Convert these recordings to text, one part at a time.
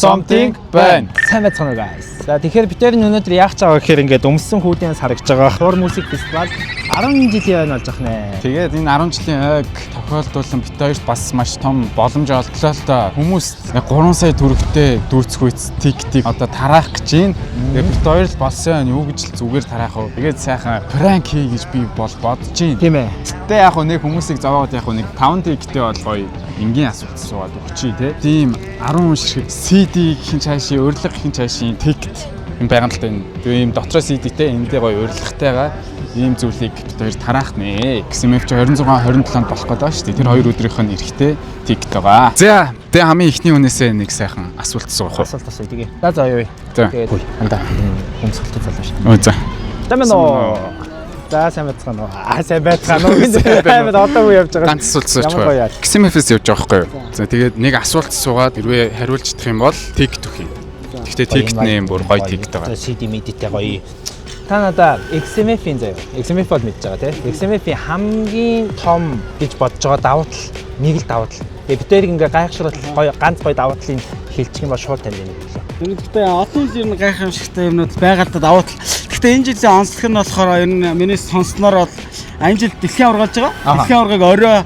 something байна. Сайн байцгаана guys. За тэгэхээр бид өнөөдөр яах гэж байгаа гэхээр ингээд өмссөн хүүдийн харагдж байгаа Хуур музик фестивал 10 жилийн ойн болж байна нэ. Тэгээд энэ 10 жилийн ойг тохиолдуулан бид хоёрт бас маш том боломж олдлоо л доо. Хүмүүс 3 сая төгрөгтэй дүүцэх үйс тиктик одоо тараах гэж байна. Тэгээд бид хоёр л болсон юу гэж л зүгээр тараах уу. Тэгээд сайхан пранк хий гэж би бодож байна. Тийм ээ. Гэтэ яг хөө нэг хүмүүсийг зовоогод яг хөө нэг 5 тикттэй бол гоё энгийн асуулт суугаад өгчий те. Тийм 10 шиг CD хин цаашийн урилга хин цаашийн тикт юм байгаа л та энэ. Тэгээ ийм дотроо CD-тэй эндээ гоё урилгатай ийм зүйлийг бид хоёр тараах нэ. XMF ч 26 27-нд болох гэдэг ба шүү дээ. Тэр хоёр өдрийнх нь эрэхтэй тикт байгаа. За тэгээ хамгийн ихний үнээсээ нэг сайхан асуулт суух уу? Асуулт асуу тэгээ. За юу вэ? Тэгээд хандаа өмсөлтөд залуу шүү. Өө за. Тамаа. За сайн байцгаана уу? Сайн байцгаана уу? Амар одоогүй явж байгаа. Ганц асуулт сууч гоё. XMF-с явж байгаа байхгүй юу? За тэгээд нэг асуулт суугаад хэрвээ хариулж чадах юм бол тикт өгье. Гэхдээ тикт нэм бүр гоё тикт байгаа. CD медитэй гоё. Та надаа XMF-ийн заяа. XMF бол мэдж байгаа тийм. XMF-ийн хамгийн том гэж бодож байгаа давуу тал нэг л давуу тал. Тэгээ бид хоёрыг ингээ гайхшруулах гоё ганц гоё давуу талыг хэлчих юм бол шууд тань байна гэж. Гэхдээ олон жил нь гайхамшигтай юмнууд байгаа л да давуу тал. Гэхдээ энэ жилийн онцлог нь болохоор ер нь миний сонссноор бол энэ жил дэлхийн аварга болж байгаа. Дэлхийн аваргыг орой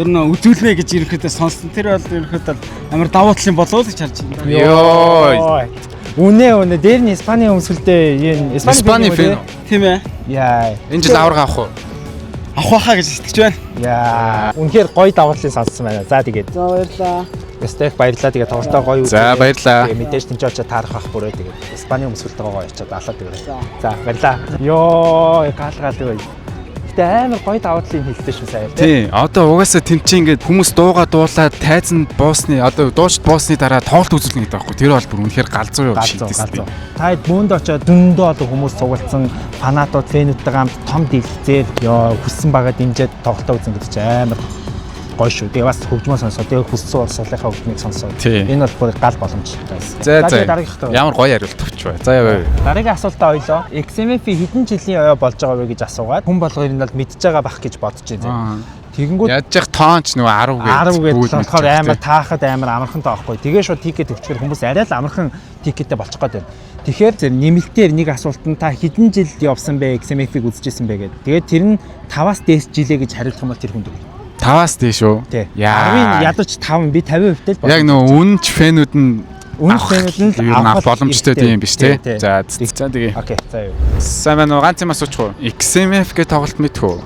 ер нь үзүүлнэ гэж ерөнхийдөө сонссон. Тэр бол ерөнхийдөө амар давуу талын болов уу гэж харж байна. Йоо. Үнэ дээр нь Испани өмсөлтэй энэ Испани фэн тийм ээ. Яа. Энэ жил аварга авах уу? Авах хаа гэж итгэж байна. Яа. Үнэхээр гоё давуу талыг сонссон байна. За тэгээд. За баярлаа. Стек баярлаа. Тэгээд тоглолтоо гоё үзлээ. За баярлаа. Тэгээд мэдээж тэнцээ очиж таарах ах бүрээ тэгээд Испани өмсөлтөө гоё очиж алаад тэгээд. За баярлаа. Йоо, гаалгаал гоё. Гэтэ амар гоё давуу талыг хэлдэг шүү сая. Тий. Одоо угаасаа тэмчээ ингээд хүмүүс дуугаа дуулаад тайзан буусны одоо дууч буусны дараа тоглолт үзүүлнэ гэдэг байхгүй. Тэр бол бүр үнэхээр галзуу юу шийдсэн. Та бөөнд очоод дөндөө одоо хүмүүс суулцсан фанатууд фэнүүдтэйгээ хамт том дэлгэцээр ёо хүссэн багаа дэмжиж тоглолтоо үзэн гэдэг чинь амар гоё шүү. Тэгээ бас хөгжмөө сонсоо. Тэгээ хүссэн урсгалынхаа хөгжмийг сонсоо. Энэ бол бүр гал боломж guys. За ямар гоё хариулт өгч бай. За яа. Дараагийн асуултаа ойлоо. XMF хэдэн жилийн ойо болж байгаа вэ гэж асуугаад хүн болгоо энэ бол мэдж байгаа бах гэж бодож байна. Тэгэнгүүт яаж яах тоонч нөгөө 10 гээд болохоор амар таахад амар амархан таахгүй. Тэгээ шууд тикет өгчихээр хүмүүс арай л амархан тикеттэй болчих гээд байна. Тэгэхээр зөв нэмэлтээр нэг асуултанд та хэдэн жил явсан бэ XMF-ийг үзчихсэн бэ гэдэг. Тэгээд тэр нь 5-аас дээш жилээ гэж хариулах юм бол тэр хүнд өгнө. 5-аас дээш үү? Яа. 10-ын ядаж 5 би 50%-тэй л байна. Яг нөгөө үнч фэнүүд нь фэнүүд нь авах боломжтой тийм биш те. За тэгээ. Окей. За юу. Сайн байна уу? Ганц юм асуучих уу? XMF гэ тоглолт мэдэх үү?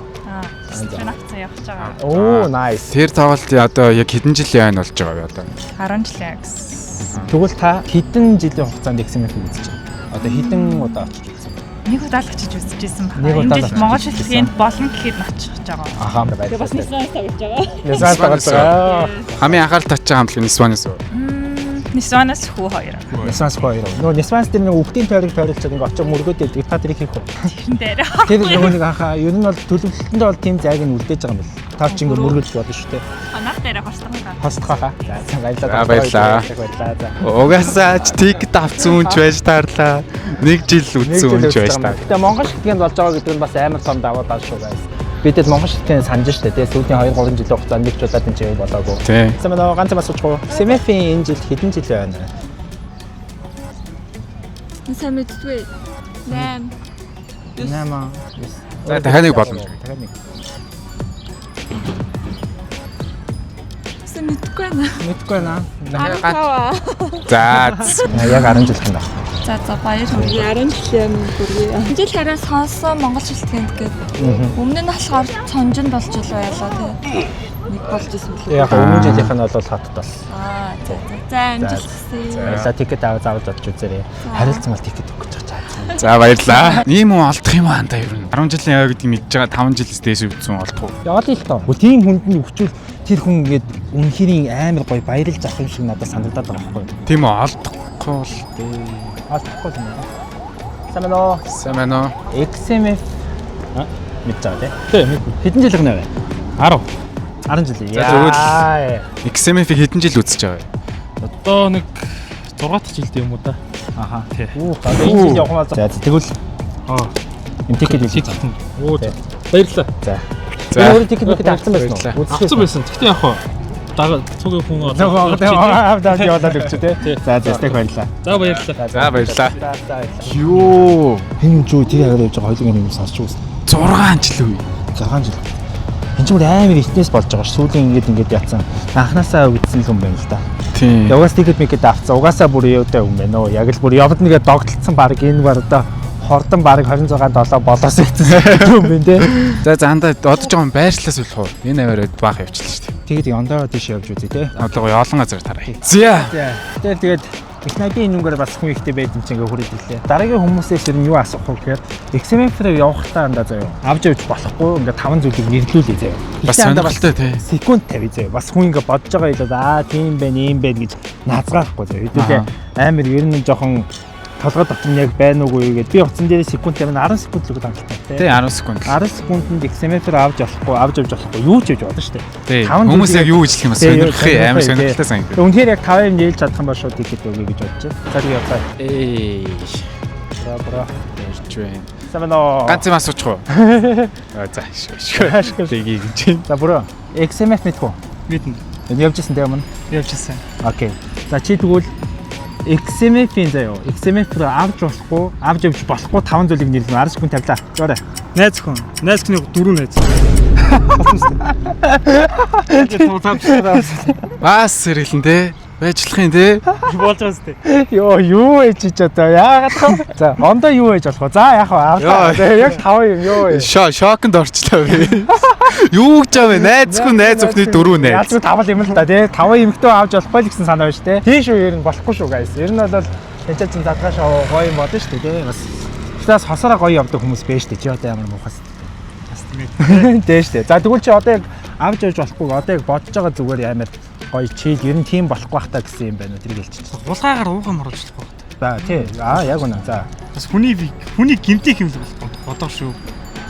Стенакцаа явж байгаа. Оо, nice. Тэр тоглолтын одоо яг хэдэн жилийн ойн болж байгаа вэ одоо? 10 жилийн гэсэн. Тэгвэл та хэдэн жилийн хугацаанд XMF-ийг үзэж байгаа? Одоо хэдэн удаа очиж үзсэн бэ? Нэг удаа л очиж үзчихсэн байна. Энэ жил Монгол шилжээнд болно гэхэд очих гэж байгаа. Ахаа байна. Тэгээ бас Нисванаас тоглож байгаа. Нисванаас тоглож байгаа. Хамгийн анхаарал татчих юм бол Нисванаас үү? Нисванаас хүү хоёр. Нисванаас хоёр. Нөгөө Нисванаас тэр нэг өвгтийн тойролцоод ингээ очиж мөргөөд идэг. Та тэрийг хийх үү? Тэрэн дээр. Тэр нөгөө нэг анхаа ер нь бол төлөвлөлтөнд бол тийм зайг нь үлдээж байгаа юм байна. Та ч ингээ мөргөж бодно шүү дээ. Анаар дээр хостгоо. Хостгоо. За баярлалаа. Баярлалаа. Угаасаа ч тикет авсан үнч байж таарлаа. Нэг жил үдсэн үнч байж таа. Гэтэ Монгол шилтгэнд болж байгаа гэдэг нь бас амар том давуу тал шүү guys. Бидэд Монгол шилтгэн санаж штэ тий сүүлийн 2-3 жилийн хугацаанд нэгжүүлээд энэ чигийг болоогүй. Сайн байна уу? Ганц юм асуучих уу? XMF-ийн энэ жил хэдэн жил байна вэ? Сайн мэдгүй. 8. За дахиад боломж. Сайн мэдгүй байна. Мэдгүй байна. За яг 10 жил байна. За баярлалаа. 10 жилийн бүрээ. Энэ жил хараа сонсон Монгол шилтгэнд гээд өмнө нь болохоор цонжинд болж байлаа тий. Нэг болж исэн билээ. Яг өмнө жилийнх нь бол хатд бол. За амжилттай. За тикет заавал бодож үзээрэй. Харилцсан бол тикет өгч байгаа. За баярлаа. Ийм хүн олдох юм аа та ер нь. 10 жилийн ой гэдэг мэдж байгаа 5 жилээс дээш үдсэн олдох уу? Яагаад л тоо. Тийм хүнд нь өвчүүл тэр хүн ингээд үнхэрийн амар гоё баярлж авах юм шиг надад санагдаад байгаа байхгүй юу? Тийм үү олдохгүй л дээ. Олдохгүй юм байна. Сайн байна уу? XMF мэдж байгаа тийм. Хэдэн жил гэнэ вэ? 10 жил. За тэгвэл XMF-ийг хэдэн жил үзэж байгаа вэ? Одоо нэг 6 дахь жилд юм уу да. Аха. Тий. Энэ жил явах маа. За тэгвэл энэ тикет үзэх. Оо баярлалаа. За. За өөрөө тикет авсан байсан уу? Авсан байсан. Гэхдээ яг цугийн хүн аваад яваад өгч тий. За стек баярлаа. За баярлалаа. За баярлаа. Юу энэ юу тий хагаад явж байгаа хоёулын юм сонсч үзсэн. 6 жил үе. 6 жил. Энд ч бүр амар ихнээс болж байгаа ш. Сүүлийн ингээд явцсан. Анханасаа үдсэн л юм байна л да. Тийм. Угаас ticket мэket авцсан. Угаасаа бүр явдаг юм байна уу? Яг л бүр явд нэгэ догтлцсан баг энэ бар одоо хордон баг 26-7 болоос ийцсэн юм байна те. За андаа одож байгаа юм байршлаас үлэх үү? Энэ аваад баах явчихлаа шүү дээ. Тэгээд ондоо тийш явж үзье те. Одоо гоё олон газар тараа. За. Тэгээд их найдын нүгээр бас хүн ихтэй байд юм чинь ингээ хүрээд ирлээ. Дараагийн хүмүүсээс ер нь юу асуух вэ гэхээр XMF-ээр явахтаа андаа заяа. Авч явж болохгүй ингээ 5 зүйлийг нэрлүүлээ заяа. Бас сонирхолтой тий. Секунд тавь заяа. Бас хүн ингээ бодож байгаа хэлээд тийм байна, ийм байна гэж наазгаахгүй заяа. Хэдүүлээ амар ер нь жоохон толгой дотор нь яг байна уугүй гэдэг. Би утсан дээр секунд тавина 10 секунд л үг хангалттай тий. Тий 10 секунд. 10 секундэд XMF-ээр авч явж болохгүй юу ч хийж болно шүү дээ. Тий. Хүмүүс яг юу ижлэх юм бэ? Сонирхох юм амар сонирхолтой сан. Үнэхээр яг 5 юм нээлж чадах юм ба шууд ticket өгье гэж бодож байна. За тэгээ яваа. Бра. Ярьж байна. Самано. Ганц юм асуучих уу? За шүү. Тэгийг чинь. За бүрөө. XMF мэдгүй. Мэднэ. Энэ явжсэн дээ өмнө. Явчихсан. Окей. За чи тэгвэл XMF-ийн заяа. XMF-ээр авч явж болохгүй 5 зүйлийг нэрлэн 10 секунд тавилаа. Зөөрэ. Найз хүн. Найз хүний 4 найз. Бас сэргэлэн те. Байжлах юм те. Болж байгаа сте. Йоо юу ээж ч одоо яагаад вэ? За ондоо юу ээж болох вэ? За яг аваа. Яг 5 юм ёо. Шоконд орчлоо би. Юу гэж байгаа вэ? Найз хүн найз өхний 4 найз. Ялцгүй тавал юм л да тий. 5 эмэгтэй авч болохгүй л гэсэн санаа байна шүү дээ. Тийм шүү ер нь болохгүй шүү guys. Ер нь бол тэнцээ чин задгааш гоё юм бодно шүү дээ тий. Бас тэгээс хосороо гоё явдаг хүмүүс байж дээ. Чи одоо ямар муухас. Бас тийм ээ. Дээ шүү дээ. За тэгвэл чи одоо яг авч явж болохгүй. Одоо яг бодож байгаа зүгээр амар гоё чийл ер нь тийм болохгүй бах та гэсэн юм байна. Тэрийг хэлчихсэн. Булгаагаар уугаа моруулж болох За байх. тий. Яг үнэ. За. Бас хүний гимтих юм л бодох шүү.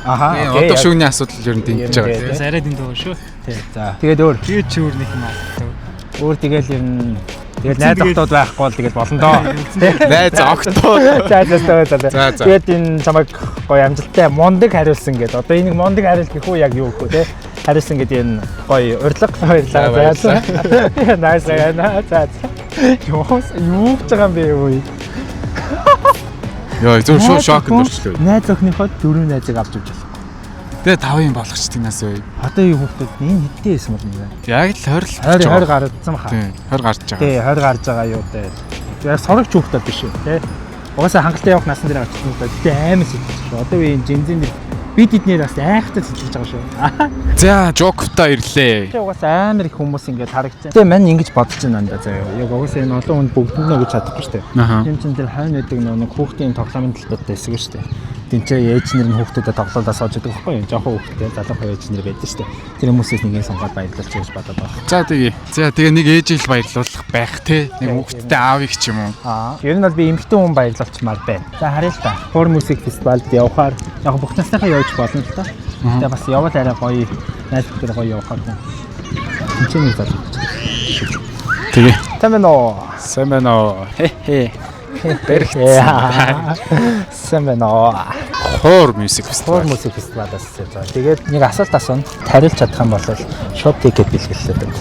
Аха. Одоо шүүний асуудал ер нь дэмжиж байгаа. Бас арай дэндээ шүү. Тий. За. Тэгээд өөр. Тэгээд чи өөр нэг юм аа. Өөр тэгэл ер нь тэгэл найз охтууд байхгүй бол тэгэл болно доо. Найз охтууд. За. Тэгээд энэ чамайг гоё амжилттай мундаг хариулсан гэдэг. Одоо энийг мундаг хариулт гэх үү яг юу гэх үү те? Хариулсан гэдэг энэ гоё урилга баярлалаа. За. Найс байна. За. Юу гэж байгаа юм бэ юу? Йоо зөв шоконд орчлоо. Найз охиныхоо 4 найзыг авч явж байна. Тэгээ 5 юм болгочтой нас бай. Одоо юу хүмүүс энэ хэдтэй байсан бол нэ. Яг л 20 гарсан баха. Тийм 20 гарч байгаа. Тий 20 гарч байгаа юу те. Яг сорогч хүүхдүүд биш үү те. Угаасаа хангалттай явах насан дээр авчихсан л да. Гэтэ амар сэтгэж шүү. Одоо үеийн жинзэн дэр бид эднэр бас айхтай сэтгэж байгаа шүү. За жокта ирлээ. Тэ угаасаа амар их хүмүүс ингэж харагдсан. Тэ мань ингэж бодож байна даа заяа. Яг угаасаа энэ олон хүнд бүгдэнд нэг чадахгүй шүү дээ. Тийм ч энэ хойно гэдэг нэг хүүхдийн тоглоомын талбарт байсан шүү дээ. Тинчээ ээж нэр нь хүүхдүүдэд тоглоулаа сууж байгаа байхгүй юу? Жохон хүүхдтэй залуухан ээж нэр байдаг шүү дээ. Тэр хүмүүсээс нэгээ сонгоод баярлуулж гэж бодоод байна. За тэгээ нэг ээжийг баярлуулах байх те. Нэг хүүхдтэй аавыг ч юм уу. Ер нь бол би эмэгтэй хүн баярлуулчмаар байна. За харъя л та. Хор музик фестивалд явахаар яг бүх насныхаа явж болно л та. Тэгээ бас явал арай гоё найз бүхэн гоё явахаар хүн. Тинчээ нэг залуу. Тэгээ. Сайн байна уу? Хе. Сэмэноо. Хор музик фестивалаас заа. Тэгээд нэг асуулт асууна. Тариулж чадах юм бол шууд ticket бэлгэлээ байна.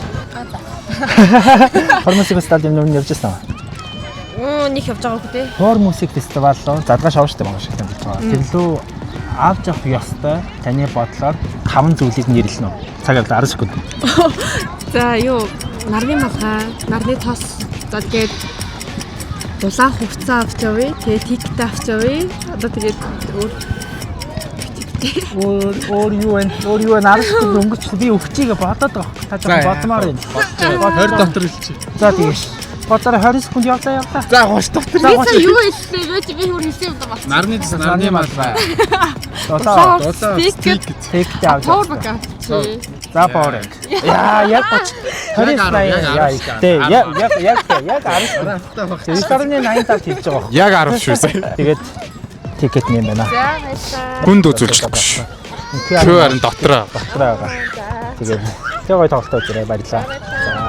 Хор музик фестивал юм явж байсан уу? Нэг явж байгаагүй дээ. Хор музик фестивал руу задгаа шавштай байгаа шиг юм байна. Тэглүү авч явах ёстой таны бодлоор 5 зүйлийг нэрлэнэ үү? Цагаар 10 секунд. За юу нарны малгай, нарны тос. За тэгээд дулаан хувцас авч явъя. Тэгээд тикет авч явъя. Одоо тэгээд өөр юу вэ? 10 секунд өнгөрч би өвчийгээ бодоод байгаа. Та жоохон бодмоор юм. 20 дотор хэлчих. За тэгэж. Боцоор 20 секунд явлаа. За 30 дотор. би юу хэлсэн бэ? Би өөр хэлсэн юм байна. Нарны малгай. Дулаан Тикет авч. Power bank авч. За power. Яг 20 яг 10. Тэрний 80 хийж байгаа. Яг 10 шүү сая. Тэгээд тикет нэм байна. За баярлалаа. Хүнд үзүүлчихгүй шүү. Харин дотроо. байгаа. Тэгээд тэг гоё тоглолтоо зэрэг баярлаа.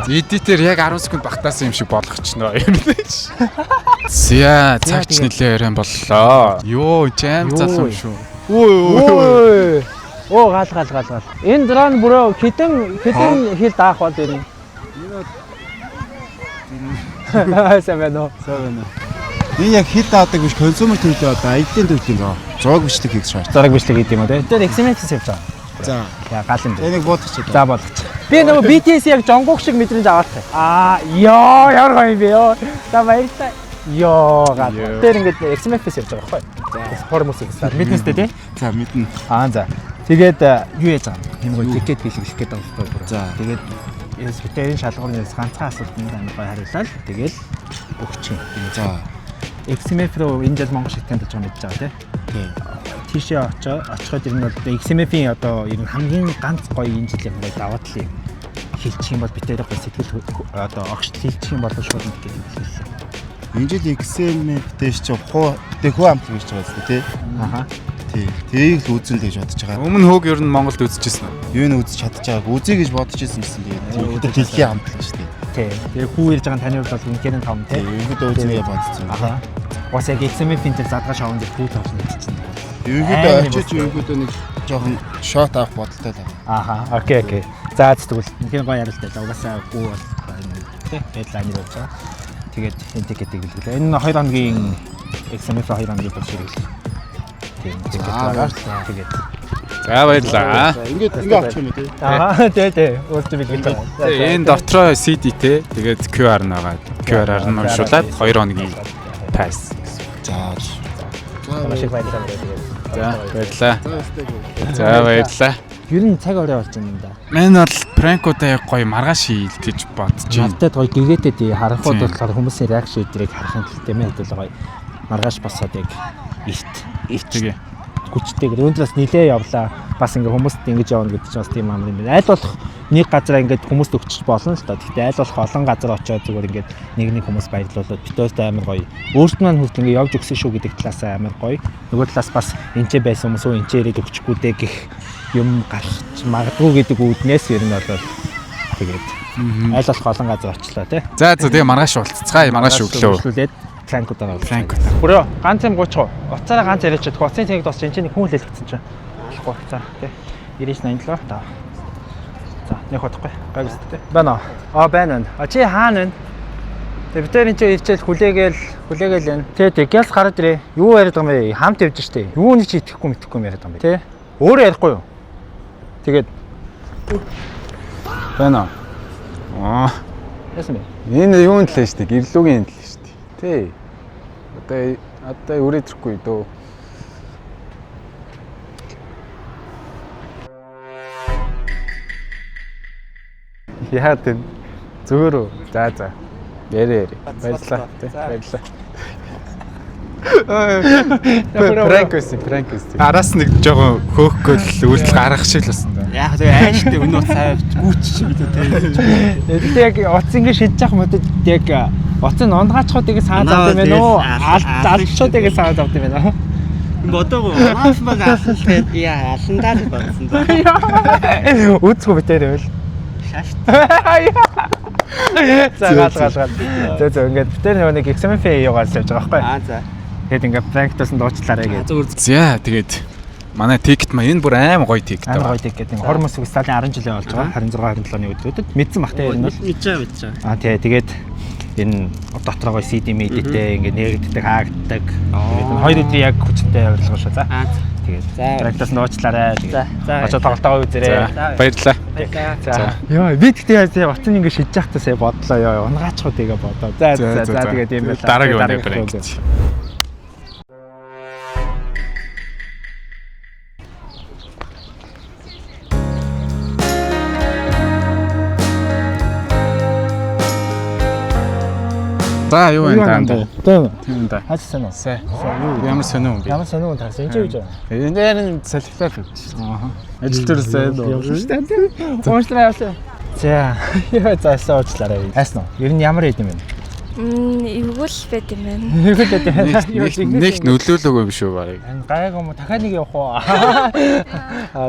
Эдитер яг 10 секунд багтаасан юм шиг болгочихно юм лээш. Зя цагч нэлээ яран боллоо. Йоо жам цасан шүү. Оо гал. Энэ дрон бүрөө хэдэн хил даах бол энэ Сайн байна уу? Энэ яг хит аадаг биш консюмер төлөө одоо аяллаа төлөө зоо. Зураг бичлэг хийх шаардлага. Зураг бичлэг гэдэг юм уу те. Тэр XMF-с явж байгаа. За. Яа гал юм. Энийг буудчих. За болгоч. Би нөгөө BTS яг Jungkook шиг мэдрэмж аваад таа. Ёо ямар гоё юм бэ ёо. За баярлалаа. Ёо гал. Тэр ингээд XMF-с явж байгаа байхгүй. За формус гэсэн. Мэднэ үстэй тий? За мэднэ. За. Тэгээд юу яаж байгаа юм? Энэ гоё тикет бэлгэх гээд байгаа байхгүй. За. Тэгээд битэрийн шалгуурнаас ганцхан асуултанд амар гоё хариулаад тэгээд өгч юм. За. XMF руу энэ жил Монгол шиг тандж байгаа мэдж байгаа тий. Тийшээ очиход ер нь бол XMF-ийн одоо ер нь хамгийн ганц гоё энэ жилийн гоё даваад л юм. Хилчих юм бол битэрийн гоё сэтгэл одоо огшд хилчих юм бол шууд нэг гэдэг хэлсэн. Энэ жил XMF дэш чи хуу хөө амт хийж байгаа зү тий. Аха. Тий. Тэрийг л үзэн гэж бодож байгаа. Өмнө хөөг ер нь Монголд үзчихсэн үү? Юу н үзэж чадчих байгааг үзье гэж бодож ирсэн гэсэн тэгээд дэлхийн амт л шүү дээ. Тий. Тэгээ хүү ирж байгаа таны хувьд бол үнэхээр том тий. Ерөнхийдөө үзье бодсон. Аха. Бас яг XMF-ийн тэр задгаа шаван дээр хүү тавьсан гэсэн. Ерөнхийдөө очиж ерөнхийдөө нэг жоохон шот авах бодолтой л байна. Аха. Окей. За тэгвэл үнэхээр гоё ярилтай. Угаасаа хүү бол тий. Дедлайн явж байгаа. Тэгээд энэ тикетийг билгэлээ. Энэ 2 хоногийн XMF 2 хоногийн болж ирэв. Тийм тикет байгаа. Тэгээд За баярлаа. Ингээд авчих юм тий. аа тий. Өөртөө билгэлээ. Тэгээ энэ дотроо CD-тэй тэгээд QR нь байгаа. QR-аар нь уншуулад 2 хоногийн пасс. За. Маш их баярлалаа тэгээд. За баярлаа. За баярлаа. Ер нь цаг орой болж байна юм да. Мэн бол пранкуудаа яг гоё маргааш хийл гэж бодож байна. Надад гоё гэгээтэй тий харахад болохоор хүмүүсийн реакшн өдрийг харахын тулд юм хэвэл гоё маргааш босоод яг эрт Тэгээ. хүчтэйгээр өнөөдрөөс нилээ явлаа. Бас ингээ хүмүүст ингэж явна гэдэг чинь бас тийм амар юм байна. Айл болох нэг газараа ингээд хүмүүст өгчих болно л та. Гэхдээ айл болох олон газар очиод зүгээр ингээд нэг хүмүүс баярлуулад битөөстэй амар гоё. Өөрт нь хүртэл ингээ явж өгсөн шүү гэдэг талаас амар гоё. Нөгөө талаас бас энчээ байсан хүмүүс энчээ ирээд өгчихгүй дээ гэх юм гарч магадгүй гэдэг үүднээс ер нь бол тэгээд айл болох олон газар очлоо тий. За тэгээ маргааш уулзцгаая. Маргааш өглөө. Франкуудаа бол. Франкуудаа. Бүрөө ганц юм 30. Уцаараа ганц яриач чадах. Уцын цэгийг дуусч энэ хүн л хэлэгдсэн чинь. Болохгүй. За тий. 9987 та. За нэг бодохгүй. Гайвс тий. Байна уу? Байна. Чи хаана вэ? Тэг бид энэ чинь ирчээл хүлээгээл энэ. Тий гялс гараад ирээ. Юу яриад байгаа юм бэ? Хамт явж штэ. Юуны чи итгэхгүй мэтгэхгүй юм яриад байгаа юм бэ? Тий. Өөрөө ярихгүй юу? Тэгээд байна уу? яасан бэ? Энэ юунд л штэ? Гэрлүүгийн л штэ. Тий. Одоо үрээдрэхгүй дөө. Яа тийм зүгээр үү? За. Яри. Баярлалаа. Баярлалаа. Пранкс. Араас нэг жоохон хөөхгөл үйлдэл гаргах шиг л болсон. Яг тэгээ айштай өнөө цаа гүүч чи бид Тэгээд яг оц ингэ шидэж явах мөдөд яг оц нь ондгаачлуудыг санаад авд юм байна уу? Алдчуудыг санаад авд юм байна уу? бодоогүй манаас баг алсан тэгээд яа алсандаа л бодсон доо. Үзгүй битээр байвал. Шаашт. За гал. Зөө ингээд битээр нэг XMF яваад явж байгаа байхгүй. За. Тэгээд ингээд практикаас нь дуучлаарай гэж. За тэгээд манай тикет маа энэ бүр аим гоё тикет амар байна. гоё тикет нэг хормос фестивалийн 10 жилийн болж байгаа. 26 27-ны өдрүүдэд мэдсэн бах те энэ бол. Мэдж байгаа. Тэгээд энэ дотроо гоё CD мэдээтэй ингээд нэгддэг хаагддаг. Тэгээд энэ хоёр өдрийн яг хүчтэй явуулга шүү. За. Тэгээд практикаас нь дуучлаарай. Тэгээд очоод тоглолтоо үзээрэй. Баярлалаа. За. Яа, би тэгтээ оцсон ингэ шидэж явахдаа сая бодлоо ёо. Унгаачхуудыгаа бодоо. За тэгээд юм байна. Дараагийн өдөр. За юу вэ танд? Тийм да. Хацсан уу? Сайн. Ямар сонио юм бэ? Ямар сонио таарсан энэ юу вэ? Энэ дээр салхилаа. Аа. Ажил дээр сайн дуу. Уучлаарай явлаа. За, яа заасан уучлаарай. Хайсан уу? Ер нь ямар хэд юм бэ? Эвгүй л байт юм байна. Эвгүй байт юм байна. Нэг нөлөөлөөгүй биш үү барыг. Гайг юм уу? Дахиад нэг явах уу?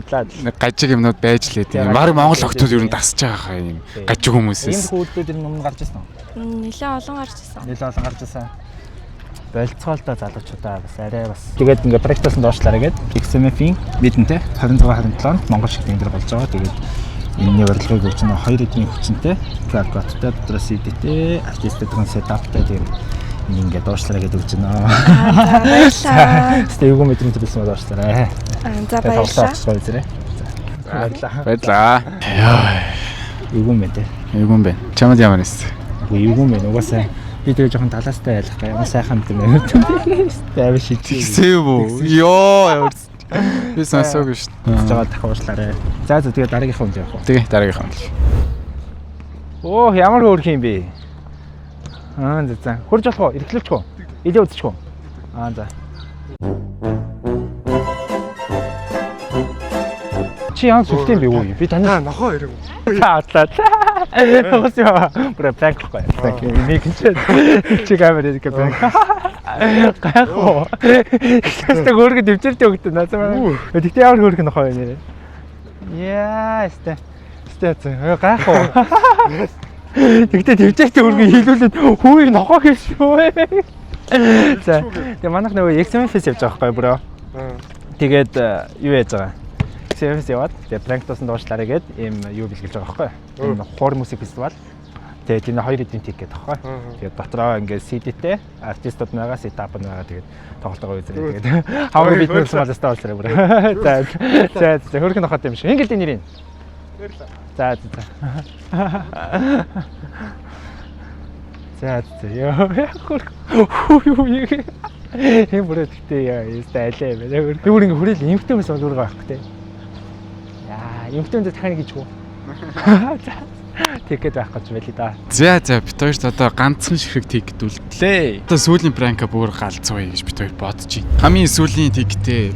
За. Нэг гажиг юмнууд байж л гэдэг. Бараг Монгол охтууд ер нь дасж байгаа юм. Гажиг хүмүүсээс. Ийм хүүдүүд ер нь өмнө гарч ирсэн үү? Нилээ олон гарч ирсэн. Нилээ олон гарч ирсэн. Болцоолтой залуучуудаа бас арай бас. Тэгээд ингээ практикаас нь доошлаарай гээд XMF-ийн мэдэнтэй 26 27 Монгол шиг тэмдэг болж байгаа. Тэгээд Миний урилгыг өгч нэг 2 эдийн хүчнтэй QR кодтай дотроос CD-тэй артистуудын сетаптай тийм ингээд дуушлараа гэдэг өгч байна. Баярлалаа. Стейгөө мэдрэмж төрүүлсэн дуушлараа. За баярлалаа. Баярлаа. Эвгүй мэн те. Эвгүй юм байна. Чамд ямар нэс? Эвгүй мэн угаасаа би тэгээ жоохон талаастай айлах юм сайхан юм байна. Тэвэ шийдээ. Сэв үү? Йоо. Би сонсоогүй шүү дээ. Жагаа дахиушлаарай. За тэгээ дараагийнхаа үнд явах уу? Тэгээ дараагийнх нь. Оо ямар хөөрх юм бэ? За. Хурж болох уу? Эрхлүүлчих үү? Илээ үзчих үү? За. Чи яан сүлтэй юм бэ үү? Би тань нохоо ирэг. За. Хөөс яа. Бүр пранк гоё. Пранк. Нэг чи камер ирэх пранк. Гайхуу. Хэвээ хөөргө дэвчэртэй өгдөө надад. Тэгтээ ямар хөөргө нохоо юм нэрэ. Яа, сте. Гайхуу. Тэгтээ дэвчэртэй хөөргө хийлүүлээд хөөе нохоо хийшгүй. За. Тэгээ манайх нөгөө XMF-с явж байгаа байхгүй бүрөө. Тэгээд юу яаж байгаа? XMF-с яваад тэгээ пранк туусан дуушлаараа гээд ийм юу бэлгэлж байгаа байхгүй. Энэ хор музик фестивал. Тэгээд энэ 2 эдийн тик гэдэг байхгүй. Тэгээд дотроо ингээд CD-тэй артистууд байгаа, сетап байгаа. Тэгээд тоглолтоо үзэрэй. Тэгээд хавар бид нэрс малаас таалцраа бүр. За хөргөн нохот юм шиг. Ингээл нэрийн. За. Яа. Юу. Хэм бүрээ тэгтээ яа, стайлаа юм байна. Би бүр ингээ хүрээл эмхтэмээс болgur байгаа байхгүй те. Яа, эмхтэмдээ дахиад гэж хөө. Тэгэхэд байх гэж байли да. За бид хоёрт одоо ганцхан ширхэг тикет үлдлээ. Одоо сүүлийн пранка бүр галзуу гэж бид хоёр бодож байна. Хамгийн сүүлийн тикетээ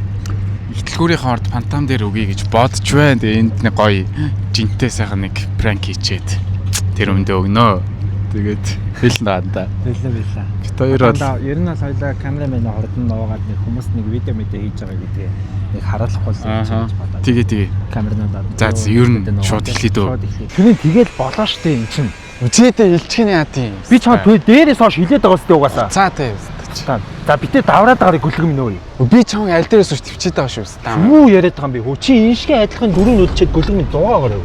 ихтлгүүрийн орд фантам дээр өгье гэж бодож байна. Тэгээ энд нэг гоё жинтэй сайхан нэг пранк хийчээд тэр өмдөө өгнө. Тэгээд хэлнэ даа. Байлаа. Бид хоёр бол ер нь хоёлаа камерамен хордон нуугаад нэг хүмүүс нэг видео хийж байгаа гэдгээ нэг харуулах бол гэж бодоод. Тэгээ. Камернаа. За ер нь шууд хэлээ дөө. Тэрний тэгэл болоо штэ эн чин. Үжиэдээ илчгэн яа тийм. Би чам дээрээс хойш хилээд байгаа сте угаасаа. За тийм. За битээ давраад байгаарыг гүлгэн минь өө. Би чам аль дээрээс үш төвчээд байгаа шүү дээ. Юу яриад байгаа юм бэ? Хөө чи энэ шиг адилхан дөрөв нөлчөөд гүлгэн минь дуугаагаар өө.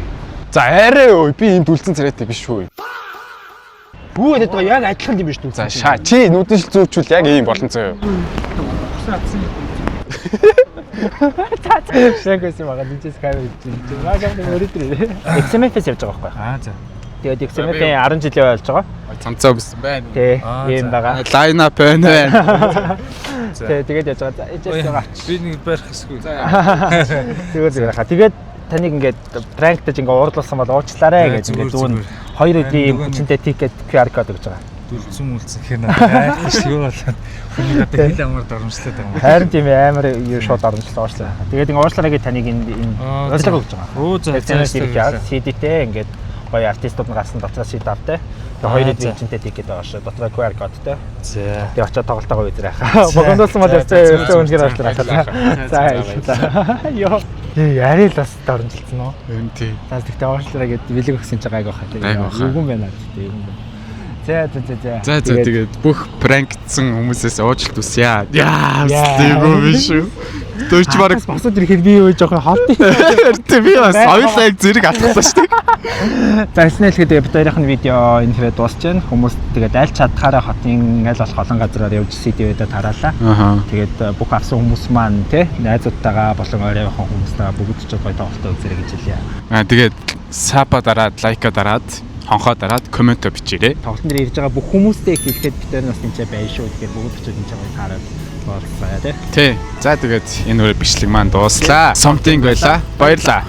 За арай өө би энд үлдсэн царайтай биш үү. Бүү яриад байгаа яг адилхан юм биш үү? За чи нүдэн шил зүүрчүүл яг ийм болон зөө. Шэгэс юм аа дижээс камер чинь. Наагаад өөрөөр XMF-с явж байгаа байхгүй. За. Тэгээд XMF-ийн 10 жилийн болж байгаа. Цамцаа өгсөн байна. Тий, ийм байгаа. Лайн ап байна. Тэгээд яаж байгаа. Ээжээс байгаа. Би нэг барих хэсгүй. Тэгээд хаа. Тэгээд таныг ингээд пранктаж ингээд уурлуулсан бол уучлаарай гэж ингээд зүүн 2 өдрийн хүчнтэй тикет QR код өгж байгаа. Дүлцэн хэр надад шүү болоод хүний надад хил амар дормжлаад байгаа. Харин тийм амар юу шууд оромжлоо уучлаа. Тэгээд ингээд уучлаарай гэж таныг энэ урилга өгж байгаа. Оо за. CD-тэй ингээд гоё артистууд нь гарсан дотроо CD-автай. Тэгээд 2 өдрийн хүчнтэй тикет байгаа шүү. Дотроо QR кодтай. За. Тэгээд очиод тоглолтоо үзрэх. Богондуулсан бол явцаа үнээр уучлаарай. За. Йоо. Яри л бас дормжилсан уу? Тийм. За тэгтээ уучлаарай гэж бэлэг өгсөн ч гайг байхаа. Үгүй байна. За. Тэгээд бүх пранкцсан хүмүүсээс уучлалт хүсье. Яа, стего биш үү? Дөрч бараг босоод ирэхэд би юу жоохон холт. Тийм би бас соёлыг зэрэг алдсан шүү дээ. За эснэл тэгээд бид хоёрын видео энэ хэвээр дуусч байна. Хүмүүс тэгээд аль чадхаараа хотын аль болох олон газраар явж CD-дэд тараалаа. Тэгээд бүх авсан хүмүүс маань тий найзуудтайгаа болон ойрынхон хүмүүстэйгээ бүгд ч гоё тоглолтоо үзэрэй гэж хэлье. Тэгээд сапа дараад, лайка дараад, хонхоо дараад коммент бичээрэй. Тоглолтын дээр ирж байгаа бүх хүмүүстэй хэлэхэд бид хоёр нас тэнцээ байна шүү. Тэгэхээр бүгд ч энэ чагаа таараад болсоо тий. За тэгээд энэ үрэ бичлэг маань дууслаа. Something байла. Баярлаа.